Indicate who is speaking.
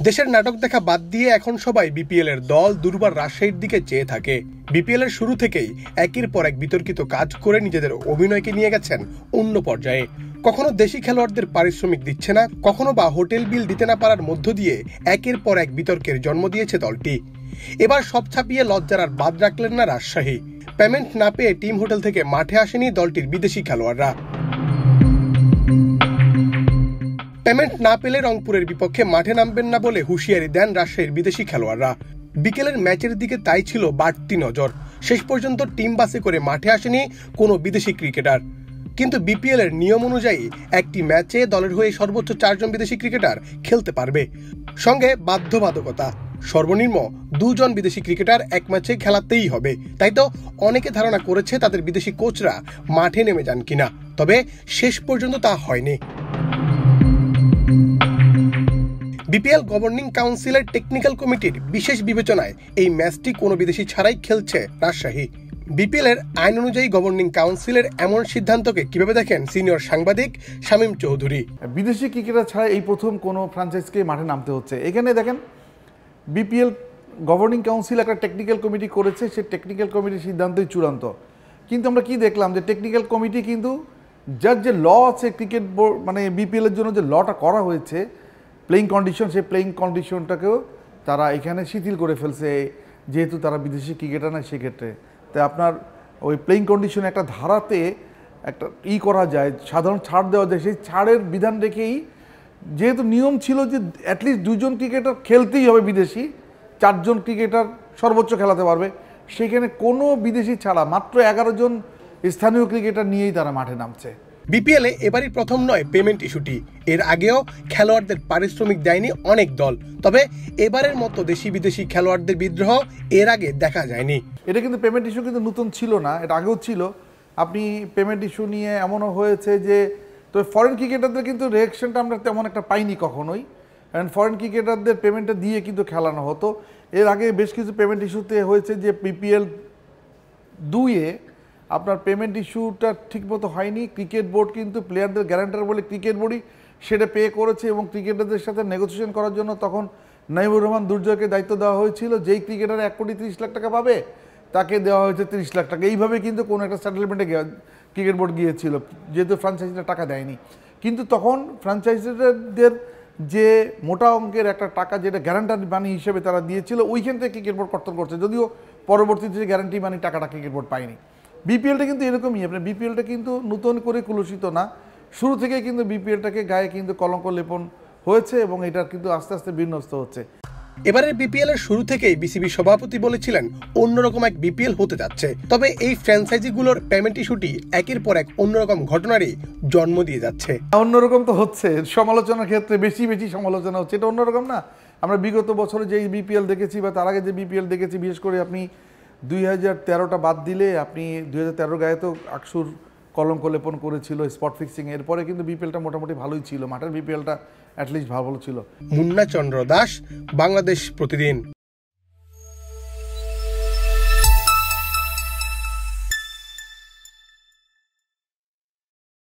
Speaker 1: দেশের নাটক দেখা বাদ দিয়ে এখন সবাই বিপিএল এর দল দুর্বার রাজশাহীর দিকে চেয়ে থাকে। বিপিএল এর শুরু থেকেই একের পর এক বিতর্কিত কাজ করে নিজেদের অভিনয়কে নিয়ে গেছেন অন্য পর্যায়ে। কখনো দেশি খেলোয়াড়দের পারিশ্রমিক দিচ্ছে না, কখনো বা হোটেল বিল দিতে না পারার মধ্য দিয়ে একের পর এক বিতর্কের জন্ম দিয়েছে দলটি। এবার সব ছাপিয়ে লজ্জার আর বাদ রাখলেন না রাজশাহী। পেমেন্ট না পেয়ে টিম হোটেল থেকে মাঠে আসেনি দলটির বিদেশি খেলোয়াড়রা। পেমেন্ট না পেলে রংপুরের বিপক্ষে মাঠে নামবেন না বলে হুঁশিয়ারি দেন রাজশাহীর বিদেশি খেলোয়াড়রা। বিকেলের ম্যাচের দিকে তাই ছিল বাড়তি নজর। শেষ পর্যন্ত টিম বাসে করে মাঠে আসেনি কোনো বিদেশি ক্রিকেটার। কিন্তু বিপিএল এর নিয়ম অনুযায়ী একটি ম্যাচে দলের হয়ে সর্বোচ্চ 4 জন বিদেশি ক্রিকেটার খেলতে পারবে, সঙ্গে বাধ্যবাধকতা সর্বনিম্ন 2 জন বিদেশি ক্রিকেটার এক ম্যাচে খেলাতেই হবে। তাই তো অনেকে ধারণা করেছে তাদের বিদেশি কোচরা মাঠে নেমে যান কিনা, তবে শেষ পর্যন্ত তা হয়নি। বিপিএল গভর্নিং কাউন্সিলের টেকনিক্যাল কমিটির বিশেষ বিবেচনায় এই ম্যাচটি কোনো বিদেশি ছাড়াই খেলছে রাজশাহী। বিপিএল এর আইন অনুযায়ী গভর্নিং কাউন্সিলের এমন সিদ্ধান্তকে কিভাবে দেখেন সিনিয়র সাংবাদিক শামীম চৌধুরী।
Speaker 2: বিদেশি ক্রিকেটার ছাড়া এই প্রথম কোনো ফ্র্যাঞ্চাইজকে মাঠে নামতে হচ্ছে। এখানে দেখেন বিপিএল গভর্নিং কাউন্সিল একটা টেকনিক্যাল কমিটি করেছে, সেই টেকনিক্যাল কমিটির সিদ্ধান্তই চূড়ান্ত। কিন্তু আমরা কি দেখলাম যে টেকনিক্যাল কমিটি কিন্তু যার যে ল আছে ক্রিকেট বোর্ড মানে বিপিএল এর জন্য যে লটা করা হয়েছে প্লেইং কন্ডিশন, সেই প্লেইং কন্ডিশনটাকেও তারা এখানে শিথিল করে ফেলছে, যেহেতু তারা বিদেশি ক্রিকেটার নয় সেক্ষেত্রে। তাই আপনার ওই প্লেইং কন্ডিশনে একটা ধারাতে একটা করা যায়, সাধারণ ছাড় দেওয়া যায়, সেই ছাড়ের বিধান রেখেই যেহেতু নিয়ম ছিল যে অ্যাটলিস্ট 2 জন ক্রিকেটার খেলতেই হবে বিদেশি, 4 জন ক্রিকেটার সর্বোচ্চ খেলাতে পারবে, সেখানে কোনো বিদেশি ছাড়া মাত্র 11 জন স্থানীয় ক্রিকেটার নিয়েই তারা মাঠে নামছে।
Speaker 1: বিপিএল এ এবারই প্রথম নয় পেমেন্ট ইস্যুটি। এর আগেও খেলোয়াড়দের পারিশ্রমিক দেয়নি অনেক দল, তবে এবারের মতো দেশি বিদেশি খেলোয়াড়দের বিদ্রোহ এর আগে দেখা যায়নি।
Speaker 2: এটা কিন্তু পেমেন্ট ইস্যু কিন্তু নতুন ছিল না, এটা আগেও ছিল। আপনি পেমেন্ট ইস্যু নিয়ে এমনও হয়েছে যে তো ফরেন ক্রিকেটারদের কিন্তু রিঅ্যাকশনটা আমরা তেমন একটা পাইনি কখনোই, কারণ ফরেন ক্রিকেটারদের পেমেন্টটা দিয়ে কিন্তু খেলানো হতো। এর আগে বেশ কিছু পেমেন্ট ইস্যুতে হয়েছে যে বিপিএল 2-এ আপনার পেমেন্ট ইস্যুটা ঠিকমতো হয়নি। ক্রিকেট বোর্ড কিন্তু প্লেয়ারদের গ্যারান্টার বলে ক্রিকেট বোর্ডই সেটা পে করেছে এবং ক্রিকেটারদের সাথে নেগোসিয়েশন করার জন্য তখন নাইমুর রহমান দুর্জয়কে দায়িত্ব দেওয়া হয়েছিল। যেই ক্রিকেটার 1,30,00,000 টাকা পাবে তাকে দেওয়া হয়েছে 30 লাখ টাকা। এইভাবে কিন্তু কোনো একটা সেটেলমেন্টে ক্রিকেট বোর্ড গিয়েছিল, যেহেতু ফ্র্যাঞ্চাইজিরা টাকা দেয়নি। কিন্তু তখন ফ্র্যাঞ্চাইজিদের যে মোটা অঙ্কের একটা টাকা যেটা গ্যারান্টার মানি হিসেবে তারা দিয়েছিল, ওইখান থেকে ক্রিকেট বোর্ড কর্তন করছে, যদিও পরবর্তীতে গ্যারান্টি মানি টাকাটা ক্রিকেট বোর্ড পায়নি। বিপিএলটা কিন্তু এরকমই, আপনার বিপিএলটা কিন্তু নতুন করে কুলুষিত না, শুরু থেকে কিন্তু বিপিএলটাকে গায়ে কিন্তু কলঙ্ক লেপন হয়েছে এবং এটা কিন্তু আস্তে আস্তে বিন্যস্ত হচ্ছে।
Speaker 1: এবারের বিপিএল এর শুরু থেকেই বিসিবি সভাপতি বলেছিলেন অন্যরকম এক বিপিএল হতে যাচ্ছে, তবে এই ফ্র্যাঞ্চাইজিগুলোর পেমেন্ট ইস্যুটি একের পর এক অন্যরকম ঘটনারই জন্ম দিয়ে যাচ্ছে।
Speaker 2: অন্যরকম তো হচ্ছে, সমালোচনার ক্ষেত্রে বেশি সমালোচনা হচ্ছে, এটা অন্যরকম না। আমরা বিগত বছরে যে বিপিএল দেখেছি বা তার আগে যে বিপিএল দেখেছি, বিশেষ করে আপনি 2013টা বাদ দিলে আপনি 2013 গায়ে তো আকসুর কলঙ্ক লেপন করেছিল স্পট ফিক্সিং। এরপরে কিন্তু বিপিএলটা মোটামুটি ভালোই ছিল, মাঠের বিপিএলটা অ্যাটলিস্ট ভালো ছিল।
Speaker 1: মুন্না চন্দ্র দাস, বাংলাদেশ প্রতিদিন।